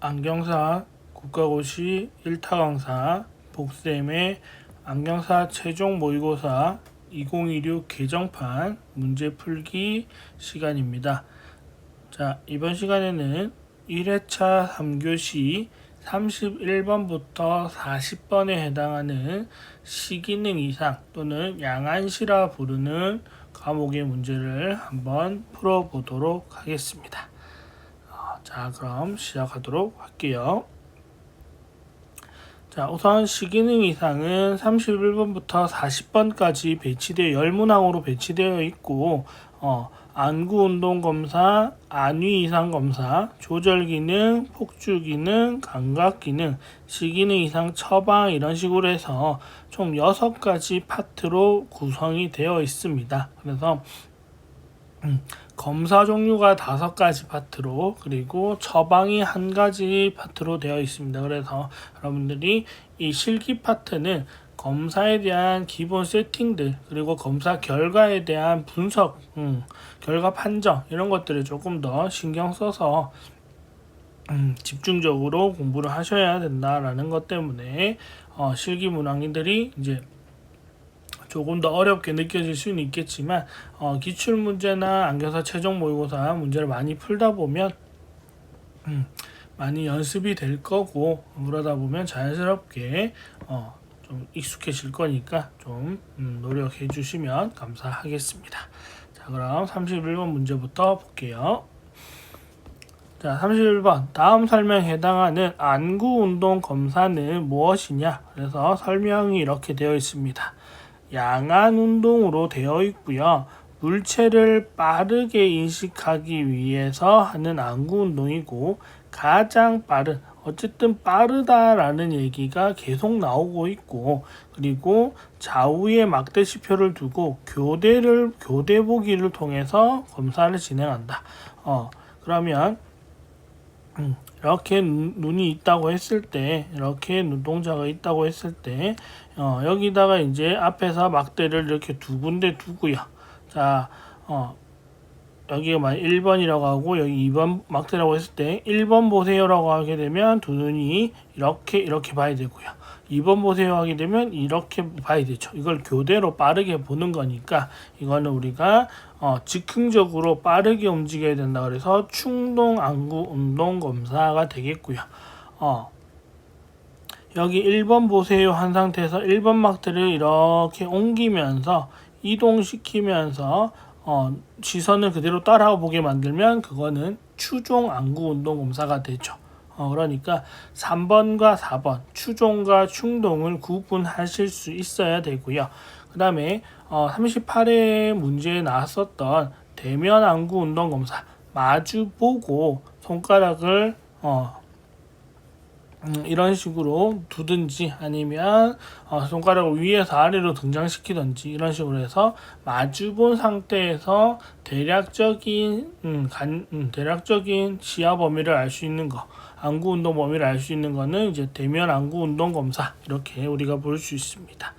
안경사 국가고시 1타 강사 복쌤의 안경사 최종 모의고사 2016 개정판 문제 풀기 시간입니다. 자, 이번 시간에는 1회차 3교시 31번부터 40번에 해당하는 시기능 이상 또는 양안시라 부르는 과목의 문제를 한번 풀어보도록 하겠습니다. 자, 그럼 시작하도록 할게요. 자, 우선 시기능 이상은 31번부터 40번까지 배치되어 열문항으로 배치되어 있고 안구운동검사, 안위이상검사, 조절기능, 폭주기능, 감각기능, 시기능 이상 처방 이런 식으로 해서 총 6가지 파트로 구성이 되어 있습니다. 그래서 검사 종류가 5가지 파트로 그리고 처방이 1가지 파트로 되어 있습니다. 그래서 여러분들이 이 실기 파트는 검사에 대한 기본 세팅들 그리고 검사 결과에 대한 분석, 결과 판정 이런 것들을 조금 더 신경 써서 집중적으로 공부를 하셔야 된다라는 것 때문에 실기 문항인들이 이제 조금 더 어렵게 느껴질 수는 있겠지만 기출문제나 안경사 최종 모의고사 문제를 많이 풀다 보면 많이 연습이 될 거고 그러다 보면 자연스럽게 좀 익숙해질 거니까 좀 노력해 주시면 감사하겠습니다. 자, 그럼 31번 문제부터 볼게요. 자, 31번 다음 설명에 해당하는 안구운동 검사는 무엇이냐? 그래서 설명이 이렇게 되어 있습니다. 양안 운동으로 되어 있고요. 물체를 빠르게 인식하기 위해서 하는 안구 운동이고 가장 빠른 어쨌든 빠르다라는 얘기가 계속 나오고 있고 그리고 좌우에 막대시표를 두고 교대 보기를 통해서 검사를 진행한다. 그러면 이렇게 눈이 있다고 했을 때 이렇게 눈동자가 있다고 했을 때 여기다가 이제 앞에서 막대를 이렇게 두 군데 두고요. 자, 여기가 만약 1번이라고 하고 여기 2번 막대라고 했을 때 1번 보세요라고 하게 되면 두 눈이 이렇게 봐야 되고요. 2번 보세요 하게 되면 이렇게 봐야 되죠. 이걸 교대로 빠르게 보는 거니까 이거는 우리가 즉흥적으로 빠르게 움직여야 된다 그래서 충동 안구 운동 검사가 되겠고요. 여기 1번 보세요 한 상태에서 1번 막대를 이렇게 옮기면서 이동시키면서 시선을 그대로 따라보게 만들면 그거는 추종 안구 운동 검사가 되죠. 그러니까 3번과 4번 추종과 충동을 구분하실 수 있어야 되고요. 그 다음에 38회 문제에 나왔었던 대면 안구 운동 검사 마주 보고 손가락을 이런 식으로 두든지 아니면 손가락을 위에서 아래로 등장시키든지 이런 식으로 해서 마주본 상태에서 대략적인 시야 범위를 알 수 있는 거 안구 운동 범위를 알 수 있는 거는 이제 대면 안구 운동 검사 이렇게 우리가 볼 수 있습니다.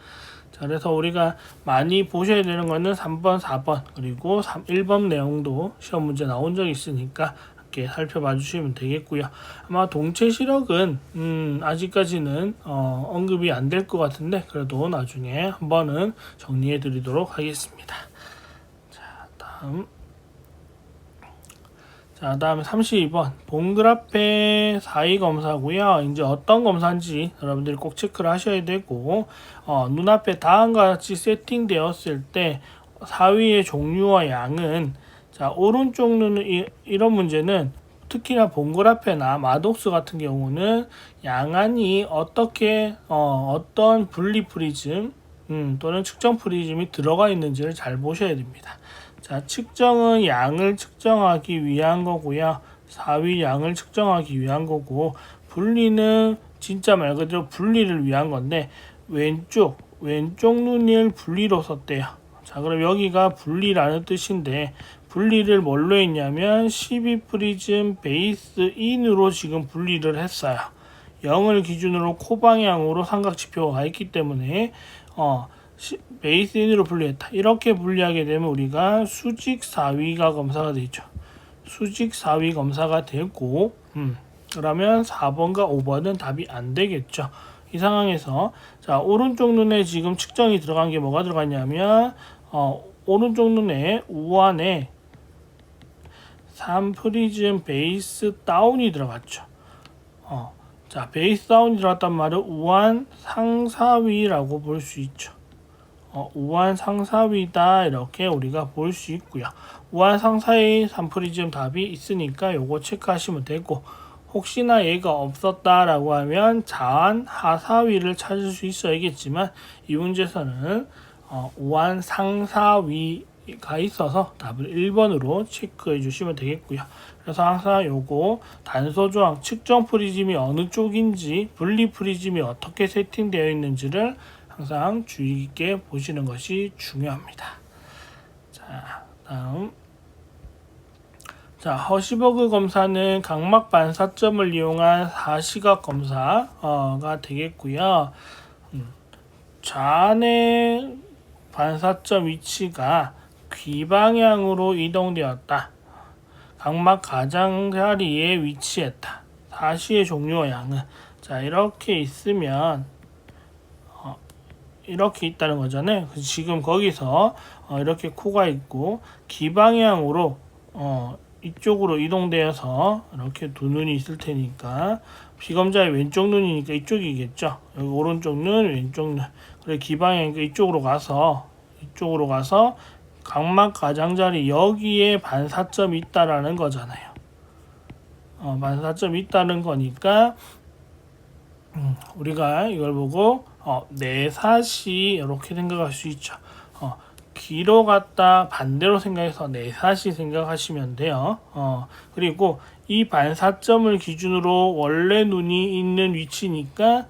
자, 그래서 우리가 많이 보셔야 되는 거는 3번, 4번 그리고 1번 내용도 시험 문제 나온 적이 있으니까 살펴봐 주시면 되겠고요. 아마 동체 시력은 아직까지는 언급이 안 될 것 같은데 그래도 나중에 한번은 정리해 드리도록 하겠습니다. 자, 다음에 32번 봉그라페 사이 검사고요. 이제 어떤 검사인지 여러분들이 꼭 체크를 하셔야 되고 눈앞에 다음과 같이 세팅되었을 때 사위의 종류와 양은 자, 오른쪽 눈은 이런 문제는 특히나 봉그라페나 마독스 같은 경우는 양안이 어떻게 어떤 분리 프리즘 또는 측정 프리즘이 들어가 있는지를 잘 보셔야 됩니다. 자, 측정은 양을 측정하기 위한 거고요. 사위 양을 측정하기 위한 거고 분리는 진짜 말 그대로 분리를 위한 건데 왼쪽 눈을 분리로 썼대요. 자, 그럼 여기가 분리라는 뜻인데 분리를 뭘로 했냐면 12 프리즘 베이스 인으로 지금 분리를 했어요. 0을 기준으로 코방향으로 삼각지표가 있기 때문에 베이스 인으로 분리했다. 이렇게 분리하게 되면 우리가 수직 사위가 검사가 되죠. 수직 사위 검사가 되고 그러면 4번과 5번은 답이 안 되겠죠. 이 상황에서 자, 오른쪽 눈에 지금 측정이 들어간 게 뭐가 들어갔냐면 오른쪽 눈에 우안에 3프리즘 베이스 다운이 들어갔죠. 자, 베이스 다운이 들어갔단 말은 우한 상사위라고 볼 수 있죠. 우한 상사위다 이렇게 우리가 볼 수 있고요. 우한 상사위 3프리즘 답이 있으니까 요거 체크하시면 되고, 혹시나 얘가 없었다라고 하면 자한 하사위를 찾을 수 있어야겠지만 이 문제에서는 우한 상사위가 있어서 답을 1번으로 체크해 주시면 되겠고요. 그래서 항상 요거 단서조항 측정 프리즘이 어느 쪽인지, 분리 프리즘이 어떻게 세팅되어 있는지를 항상 주의 깊게 보시는 것이 중요합니다. 자, 다음. 자, 허시버그 검사는 각막 반사점을 이용한 사시각 검사가 되겠고요. 좌안의 반사점 위치가 귀방향으로 이동되었다. 각막 가장자리에 위치했다. 사시의 종류와 양은 자, 이렇게 있으면 이렇게 있다는 거잖아요. 지금 거기서 이렇게 코가 있고 귀방향으로 이쪽으로 이동되어서 이렇게 두 눈이 있을 테니까 피검자의 왼쪽 눈이니까 이쪽이겠죠. 여기 오른쪽 눈, 왼쪽 눈. 그래 귀방향이니까 이쪽으로 가서 각막 가장자리 여기에 반사점이 있다라는 거잖아요. 반사점이 있다는 거니까 우리가 이걸 보고 내사시 이렇게 생각할 수 있죠. 귀로 갔다 반대로 생각해서 내사시 생각하시면 돼요. 그리고 이 반사점을 기준으로 원래 눈이 있는 위치니까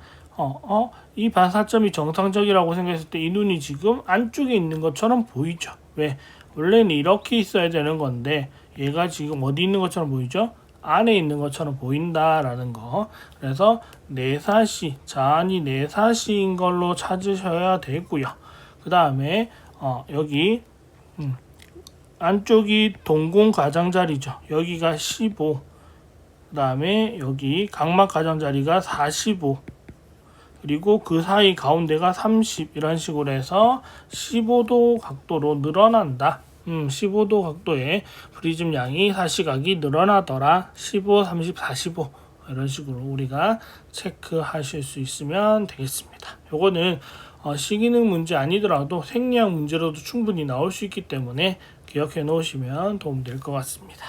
이 반사점이 정상적이라고 생각했을 때 이 눈이 지금 안쪽에 있는 것처럼 보이죠. 왜? 원래는 이렇게 있어야 되는 건데 얘가 지금 어디 있는 것처럼 보이죠? 안에 있는 것처럼 보인다라는 거. 그래서 내사시, 자안이 내사시인 걸로 찾으셔야 되고요. 그 다음에 여기 안쪽이 동공 가장자리죠. 여기가 15. 그 다음에 여기 각막 가장자리가 45. 그리고 그 사이 가운데가 30 이런 식으로 해서 15도 각도로 늘어난다. 15도 각도의 프리즘 양이 사시각이 늘어나더라. 15, 30, 45 이런 식으로 우리가 체크하실 수 있으면 되겠습니다. 요거는 시기능 문제 아니더라도 생리학 문제로도 충분히 나올 수 있기 때문에 기억해 놓으시면 도움될 것 같습니다.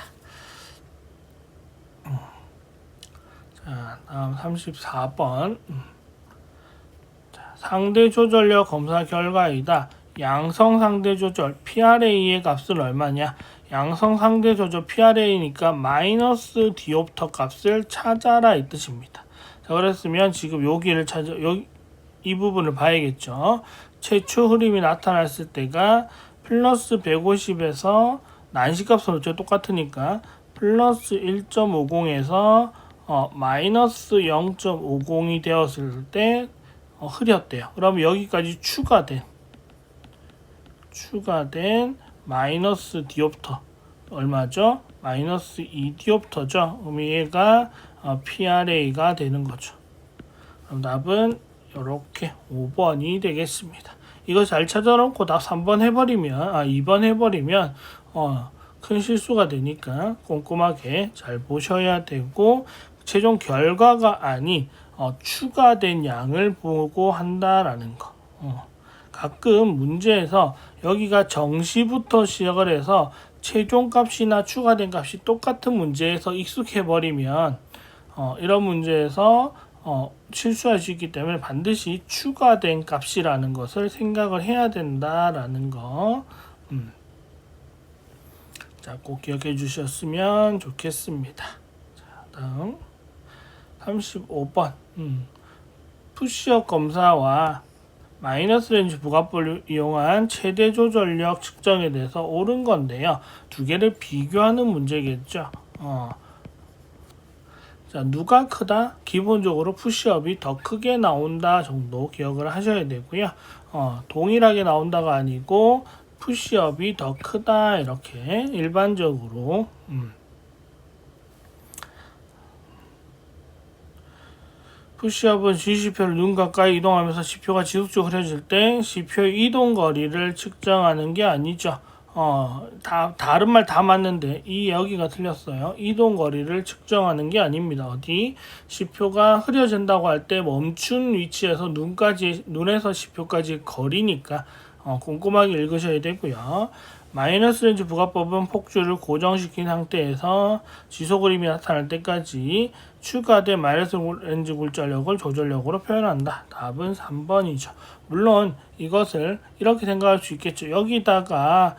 자, 다음 34번. 상대 조절력 검사 결과이다. 양성 상대 조절 PRA의 값은 얼마냐? 양성 상대 조절 PRA니까 마이너스 디옵터 값을 찾아라 이 뜻입니다. 자, 그랬으면 지금 여기를 이 부분을 봐야겠죠. 최초 흐름이 나타났을 때가 플러스 150에서 난시값은 어차피 똑같으니까 플러스 1.50에서 마이너스 0.50이 되었을 때 흐렸대요. 그러면 여기까지 추가된 마이너스 디옵터 얼마죠? 마이너스 2디옵터죠. 그럼 얘가 PRA가 되는 거죠. 그럼 답은 이렇게 5번이 되겠습니다. 이거 잘 찾아놓고 답 3번 해버리면 2번 해버리면 큰 실수가 되니까 꼼꼼하게 잘 보셔야 되고, 최종 결과가 아닌 추가된 양을 보고 한다라는 거. 가끔 문제에서 여기가 정시부터 시작을 해서 최종 값이나 추가된 값이 똑같은 문제에서 익숙해 버리면 이런 문제에서 실수할 수 있기 때문에 반드시 추가된 값이라는 것을 생각을 해야 된다라는 거. 자, 꼭 기억해 주셨으면 좋겠습니다. 자, 다음 35번. 푸시업 검사와 마이너스 렌즈 부가법을 이용한 최대 조절력 측정에 대해서 옳은 건데요. 두 개를 비교하는 문제겠죠. 자, 누가 크다? 기본적으로 푸시업이 더 크게 나온다 정도 기억을 하셔야 되고요. 동일하게 나온다가 아니고 푸시업이 더 크다 이렇게 일반적으로 푸시업은 G시표를 눈 가까이 이동하면서 C표가 지속적으로 흐려질 때 C표의 이동 거리를 측정하는 게 아니죠. 다른 말 다 맞는데 이 여기가 틀렸어요. 이동 거리를 측정하는 게 아닙니다. 어디 C표가 흐려진다고 할 때 멈춘 위치에서 눈에서 C표까지 거리니까 꼼꼼하게 읽으셔야 되고요. 마이너스 렌즈 부가법은 폭주를 고정시킨 상태에서 지속 그림이 나타날 때까지 추가된 마이너스 렌즈 굴절력을 조절력으로 표현한다. 답은 3번이죠. 물론 이것을 이렇게 생각할 수 있겠죠. 여기다가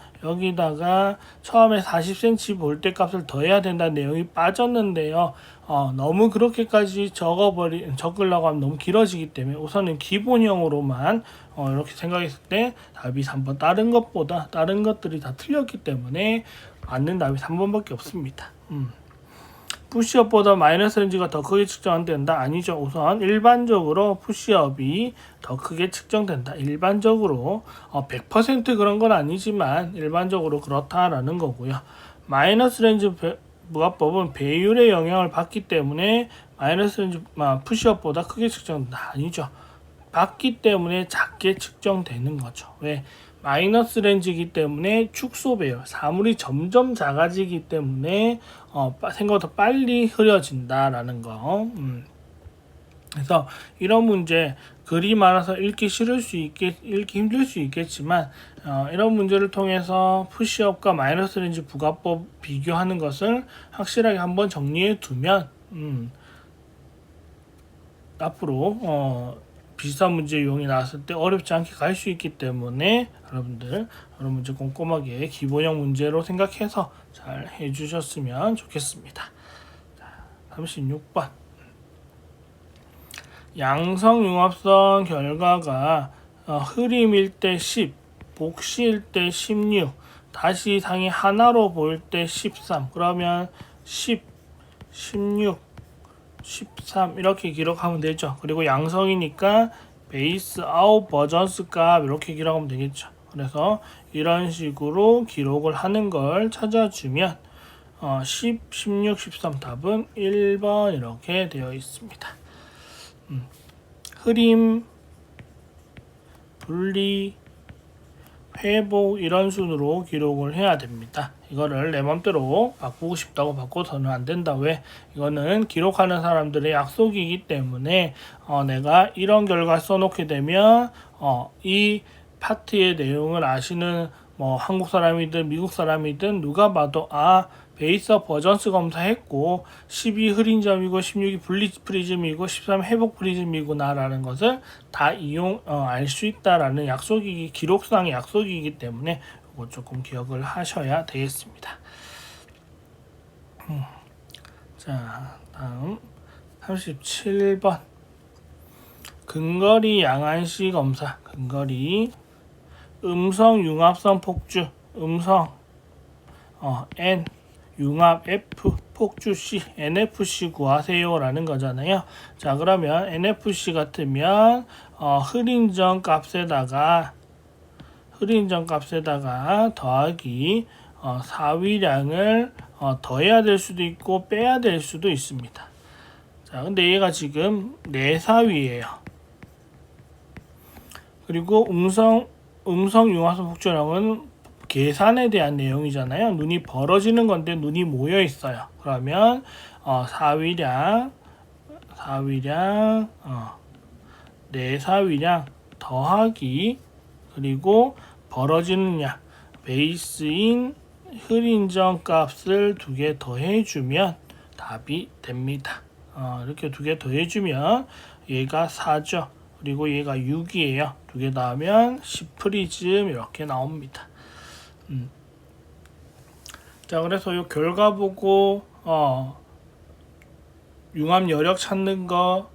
처음에 40cm 볼때 값을 더해야 된다는 내용이 빠졌는데요. 너무 그렇게까지 적으려고 하면 너무 길어지기 때문에 우선은 기본형으로만 이렇게 생각했을 때 답이 3번. 다른 것들이 다 틀렸기 때문에 맞는 답이 3번밖에 없습니다. 푸시업보다 마이너스 렌즈가 더 크게 측정된다? 아니죠. 우선 일반적으로 푸시업이 더 크게 측정된다. 일반적으로 100% 그런 건 아니지만 일반적으로 그렇다라는 거고요. 마이너스 렌즈 부가법은 배율의 영향을 받기 때문에 마이너스 렌즈 푸시업보다 크게 측정된다. 아니죠. 받기 때문에 작게 측정되는 거죠. 왜? 마이너스 렌즈이기 때문에 축소 배열, 사물이 점점 작아지기 때문에 생각보다 빨리 흐려진다라는 거. 그래서 이런 문제 글이 많아서 읽기 힘들 수 있겠지만 이런 문제를 통해서 푸시업과 마이너스 렌즈 부가법 비교하는 것을 확실하게 한번 정리해 두면 앞으로 비슷한 문제 유형이 나왔을 때 어렵지 않게 갈 수 있기 때문에 여러분들 이런 문제 꼼꼼하게 기본형 문제로 생각해서 잘 해주셨으면 좋겠습니다. 36번 양성융합선 결과가 흐림일 때 10, 복시일 때 16, 다시 상이 하나로 보일 때 13, 그러면 10, 16, 13 이렇게 기록하면 되죠. 그리고 양성이니까 베이스 아웃 버전스 값 이렇게 기록하면 되겠죠. 그래서 이런 식으로 기록을 하는 걸 찾아주면 10, 16, 13 답은 1번 이렇게 되어 있습니다. 흐림, 분리, 회복 이런 순으로 기록을 해야 됩니다. 이거를 내 맘대로 바꾸고 싶다고 바꿔서는 안 된다. 왜? 이거는 기록하는 사람들의 약속이기 때문에 내가 이런 결과 써놓게 되면 이 파트의 내용을 아시는 한국 사람이든 미국 사람이든 누가 봐도 베이스 버전스 검사했고 12 흐린 점이고 16이 분리 프리즘이고 13 회복 프리즘이구나 라는 것을 다 알 수 있다라는 기록상의 약속이기 때문에 이거 조금 기억을 하셔야 되겠습니다. 자, 다음 37번 근거리 양안시 검사. 근거리 음성 융합선 폭주 음성 N 융합 F, 폭주 C, NFC 구하세요 라는 거잖아요. 자, 그러면 NFC 같으면 흐린 점 값에다가 더하기 사위량을 더해야 될 수도 있고 빼야 될 수도 있습니다. 자, 근데 얘가 지금 내사위예요. 그리고 음성 융합선 폭주량은 계산에 대한 내용이잖아요. 눈이 벌어지는 건데 눈이 모여 있어요. 그러면 사위량 내사위량 더하기 그리고 벌어지는 양 베이스인 흐린 점 값을 2개 더해주면 답이 됩니다. 이렇게 2개 더해주면 얘가 4죠. 그리고 얘가 6이에요. 2개 더하면 10 프리즘 이렇게 나옵니다. 자, 그래서 이 결과 보고 융합 여력 찾는 거,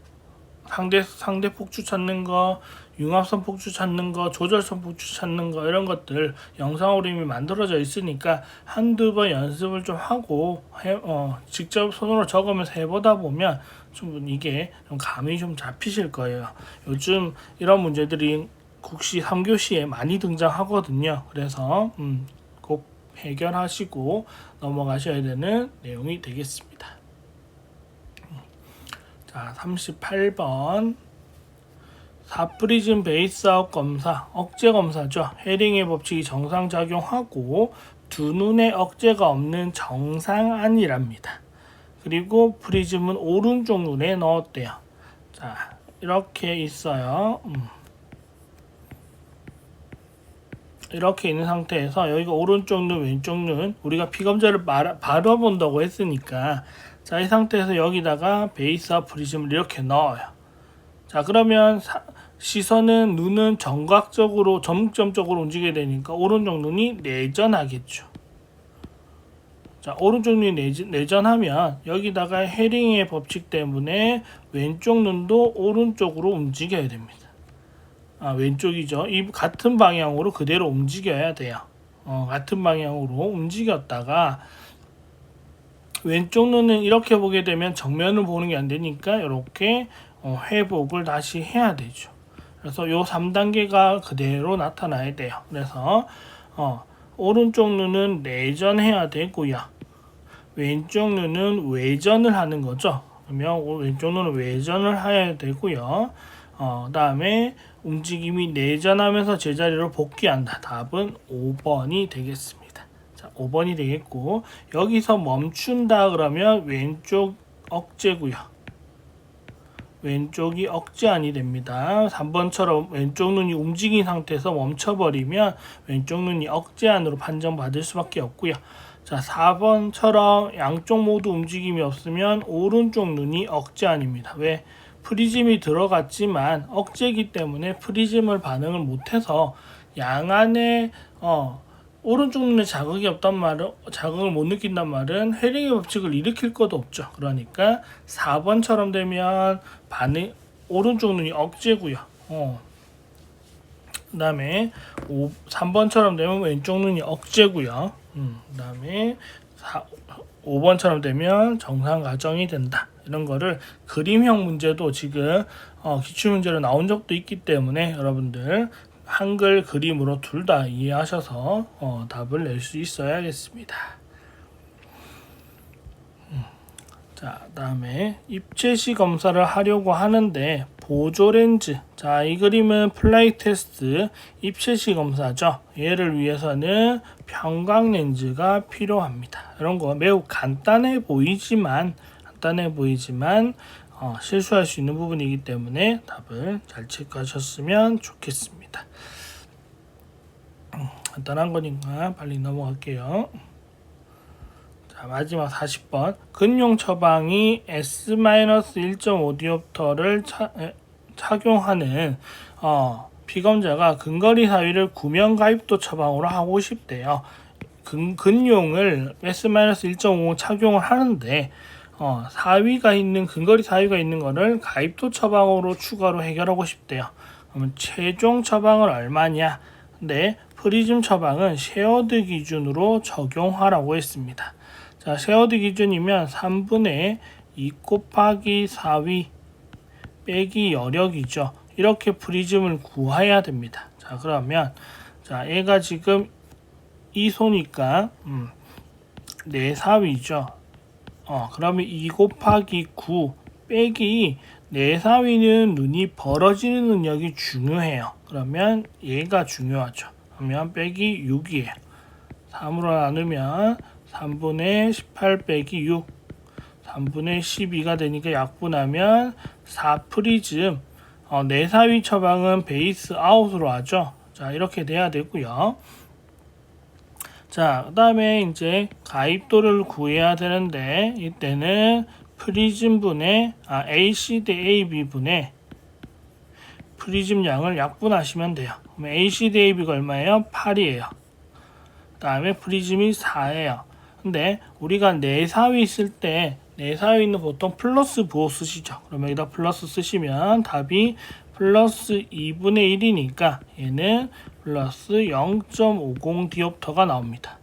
상대 폭주 찾는 거, 융합선 폭주 찾는 거, 조절선 폭주 찾는 거 이런 것들 영상으로 이미 만들어져 있으니까 한두 번 연습을 좀 하고 직접 손으로 적으면서 해보다 보면 좀 이게 좀 감이 좀 잡히실 거예요. 요즘 이런 문제들이 국시 3교시에 많이 등장하거든요. 그래서 꼭 해결하시고 넘어가셔야 되는 내용이 되겠습니다. 자, 38번. 4프리즘 베이스아웃 검사, 억제 검사죠. 헤링의 법칙이 정상작용하고 두 눈에 억제가 없는 정상안이랍니다. 그리고 프리즘은 오른쪽 눈에 넣었대요. 자, 이렇게 있어요. 이렇게 있는 상태에서 여기가 오른쪽 눈, 왼쪽 눈, 우리가 피검자를 바라본다고 했으니까, 자, 이 상태에서 여기다가 베이스아웃 프리즘을 이렇게 넣어요. 자, 그러면 시선은 눈은 정각적으로 점점적으로 움직이게 되니까 오른쪽 눈이 내전하겠죠. 자, 오른쪽 눈이 내전하면 여기다가 헤링의 법칙 때문에 왼쪽 눈도 오른쪽으로 움직여야 됩니다. 왼쪽이죠. 이 같은 방향으로 그대로 움직여야 돼요. 같은 방향으로 움직였다가 왼쪽 눈은 이렇게 보게 되면 정면을 보는 게 안 되니까 이렇게 회복을 다시 해야 되죠. 그래서 요 3단계가 그대로 나타나야 돼요. 그래서 오른쪽 눈은 내전해야 되고요. 왼쪽 눈은 외전을 하는 거죠. 그러면 왼쪽 눈은 외전을 해야 되고요. 다음에 움직임이 내전하면서 제자리로 복귀한다. 답은 5번이 되겠습니다. 자, 5번이 되겠고, 여기서 멈춘다 그러면 왼쪽 억제고요. 왼쪽이 억제안이 됩니다. 3번처럼 왼쪽 눈이 움직인 상태에서 멈춰버리면 왼쪽 눈이 억제안으로 판정받을 수밖에 없고요. 자, 4번처럼 양쪽 모두 움직임이 없으면 오른쪽 눈이 억제안입니다. 왜? 프리즘이 들어갔지만 억제이기 때문에 프리즘을 반응을 못해서 양안에 오른쪽 눈에 자극이 없단 말은, 자극을 못 느낀단 말은 헤링의 법칙을 일으킬 것도 없죠. 그러니까 4번처럼 되면 오른쪽 눈이 억제고요. 그 다음에 3번처럼 되면 왼쪽 눈이 억제고요. 그 다음에 5번처럼 되면 정상 가정이 된다. 이런 거를 그림형 문제도 지금 기출문제로 나온 적도 있기 때문에 여러분들 한글 그림으로 둘 다 이해하셔서 답을 낼 수 있어야겠습니다. 자, 다음에 입체시 검사를 하려고 하는데 보조 렌즈. 자, 이 그림은 플라이 테스트 입체시 검사죠. 얘를 위해서는 평광 렌즈가 필요합니다. 이런 거 매우 간단해 보이지만 실수할 수 있는 부분이기 때문에 답을 잘 체크하셨으면 좋겠습니다. 간단한 거니까 빨리 넘어갈게요. 자, 마지막 40번. 근용 처방이 S-1.5 디옵터를 착용하는 피검자가 근거리 사위를 구명 가입도 처방으로 하고 싶대요. 근용을 S-1.5 착용을 하는데 근거리 사위가 있는 거를 가입도 처방으로 추가로 해결하고 싶대요. 그러면 최종 처방은 얼마냐? 근데 프리즘 처방은 쉐어드 기준으로 적용하라고 했습니다. 자, 쉐어드 기준이면 3분의 2 곱하기 4위 빼기 여력이죠. 이렇게 프리즘을 구해야 됩니다. 자, 그러면 자, 얘가 지금 이소니까 4사위죠. 그러면 2 곱하기 9 빼기 4사위는 눈이 벌어지는 능력이 중요해요. 그러면 얘가 중요하죠. 그러면 빼기 6이에요. 3으로 나누면 3분의 18 빼기 6 3분의 12가 되니까 약분하면 4프리즘 4사위 처방은 베이스 아웃으로 하죠. 자, 이렇게 돼야 되고요. 자, 그 다음에 이제 가입도를 구해야 되는데 이때는 프리즘 분의 AC 대 AB 분의 프리즘 양을 약분하시면 돼요. 그럼 AC 대 AB가 얼마예요? 8이에요. 그 다음에 프리즘이 4예요. 근데 우리가 4사위 있을 때 4사위는 보통 플러스 부호 쓰시죠. 그러면 여기다 플러스 쓰시면 답이 플러스 2분의 1이니까 얘는 플러스 0.50 디옵터가 나옵니다.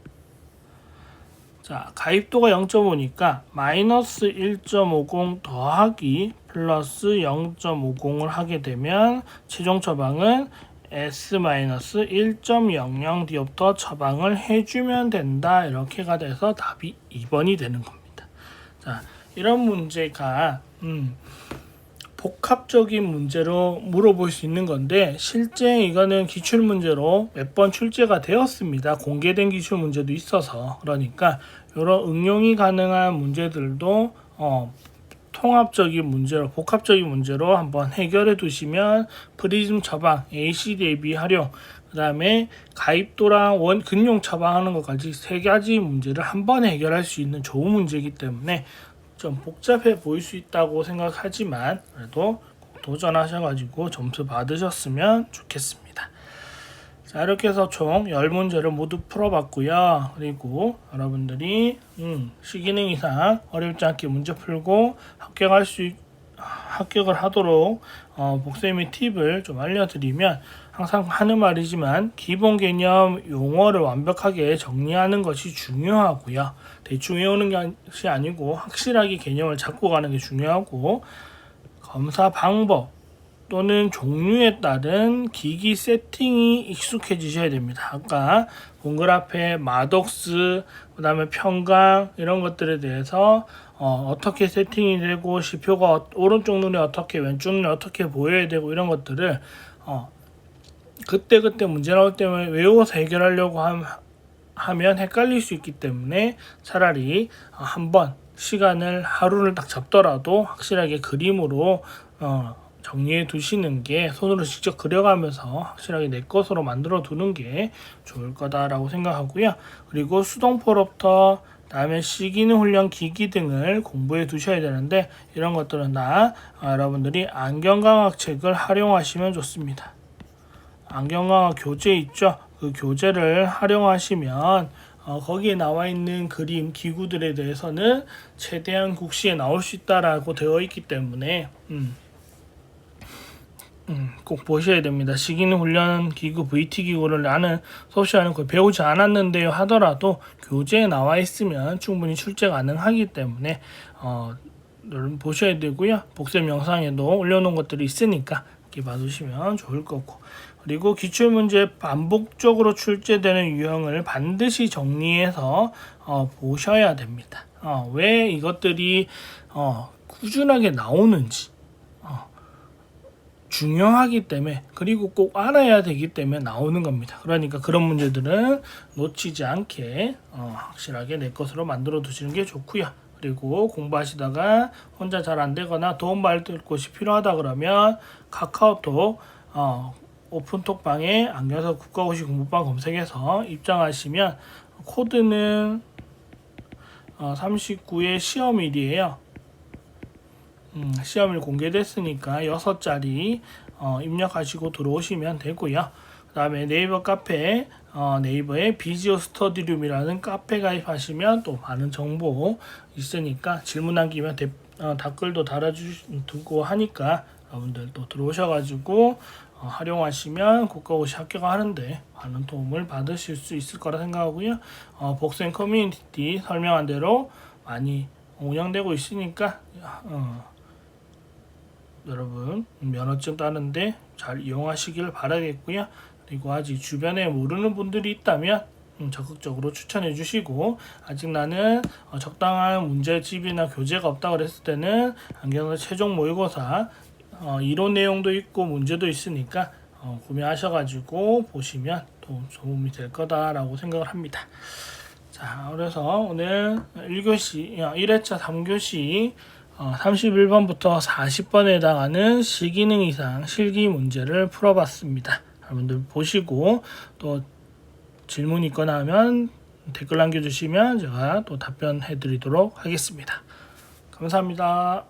자, 가입도가 0.5니까 마이너스 1.50 더하기 플러스 0.50을 하게 되면 최종 처방은 S-1.00 디옵터 처방을 해주면 된다. 이렇게가 돼서 답이 2번이 되는 겁니다. 자, 이런 문제가 복합적인 문제로 물어볼 수 있는 건데 실제 이거는 기출문제로 몇 번 출제가 되었습니다. 공개된 기출문제도 있어서. 그러니까 이런 응용이 가능한 문제들도 통합적인 문제로, 복합적인 문제로 한번 해결해 두시면 프리즘 처방, AC 대비 활용, 그 다음에 가입도랑 근용 처방하는 것까지 세 가지 문제를 한 번에 해결할 수 있는 좋은 문제이기 때문에 좀 복잡해 보일 수 있다고 생각하지만 그래도 도전하셔가지고 점수 받으셨으면 좋겠습니다. 자, 이렇게 해서 총 10문제를 모두 풀어봤고요. 그리고 여러분들이 시기능 이상 어렵지 않게 문제 풀고 합격을 하도록 복쌤이 팁을 좀 알려드리면 항상 하는 말이지만 기본 개념 용어를 완벽하게 정리하는 것이 중요하고요. 대충 외우는 것이 아니고 확실하게 개념을 잡고 가는 게 중요하고 검사 방법 또는 종류에 따른 기기 세팅이 익숙해지셔야 됩니다. 아까 동그라페, 마독스, 그 다음에 평강 이런 것들에 대해서 어떻게 세팅이 되고 지표가 오른쪽 눈에 어떻게 왼쪽 눈에 어떻게 보여야 되고 이런 것들을 그때 문제 나올 때 외워서 해결하려고 하면 헷갈릴 수 있기 때문에 차라리 한번 시간을 하루를 딱 잡더라도 확실하게 그림으로 정리해 두시는 게 손으로 직접 그려가면서 확실하게 내 것으로 만들어 두는 게 좋을 거다라고 생각하고요. 그리고 수동포로부터 다음에 시기능 훈련 기기 등을 공부해 두셔야 되는데 이런 것들은 다 여러분들이 안경광학 책을 활용하시면 좋습니다. 안경광학 교재 있죠? 그 교재를 활용하시면 거기에 나와 있는 그림 기구들에 대해서는 최대한 국시에 나올 수 있다라고 되어 있기 때문에 꼭 보셔야 됩니다. 시기능 훈련 기구 VT 기구를 나는 수업 시간에 거의 배우지 않았는데요 하더라도 교재에 나와 있으면 충분히 출제 가능하기 때문에 여러분 보셔야 되고요. 복습 영상에도 올려놓은 것들이 있으니까 이렇게 봐두시면 좋을 거고, 그리고 기출문제 반복적으로 출제되는 유형을 반드시 정리해서 보셔야 됩니다. 왜 이것들이 꾸준하게 나오는지 중요하기 때문에, 그리고 꼭 알아야 되기 때문에 나오는 겁니다. 그러니까 그런 문제들은 놓치지 않게 확실하게 내 것으로 만들어 두시는 게 좋고요. 그리고 공부하시다가 혼자 잘 안 되거나 도움받을 곳이 필요하다 그러면 카카오톡 오픈톡방에 안겨서 국가고시 공부방 검색해서 입장하시면 코드는 39의 시험일이에요. 시험일 공개됐으니까 6자리 입력하시고 들어오시면 되고요. 그 다음에 네이버 카페, 네이버에 비지오 스터디룸이라는 카페 가입하시면 또 많은 정보 있으니까 질문 남기면 댓글도 달아두고 하니까 여러분들 또 들어오셔가지고 활용하시면 국가고시 합격하는데 많은 도움을 받으실 수 있을 거라 생각하고요. 복생 커뮤니티 설명한 대로 많이 운영되고 있으니까 여러분 면허증 따는데 잘 이용하시길 바라겠고요. 그리고 아직 주변에 모르는 분들이 있다면 적극적으로 추천해 주시고, 아직 나는 적당한 문제집이나 교재가 없다 그랬을 때는 안경사 최종 모의고사 이론 내용도 있고 문제도 있으니까 구매하셔가지고 보시면 도움이 될 거다라고 생각을 합니다. 자, 그래서 오늘 1교시 1회차 3교시 31번부터 40번에 해당하는 시기능 이상 실기 문제를 풀어봤습니다. 여러분들 보시고 또 질문 있거나 하면 댓글 남겨주시면 제가 또 답변해 드리도록 하겠습니다. 감사합니다.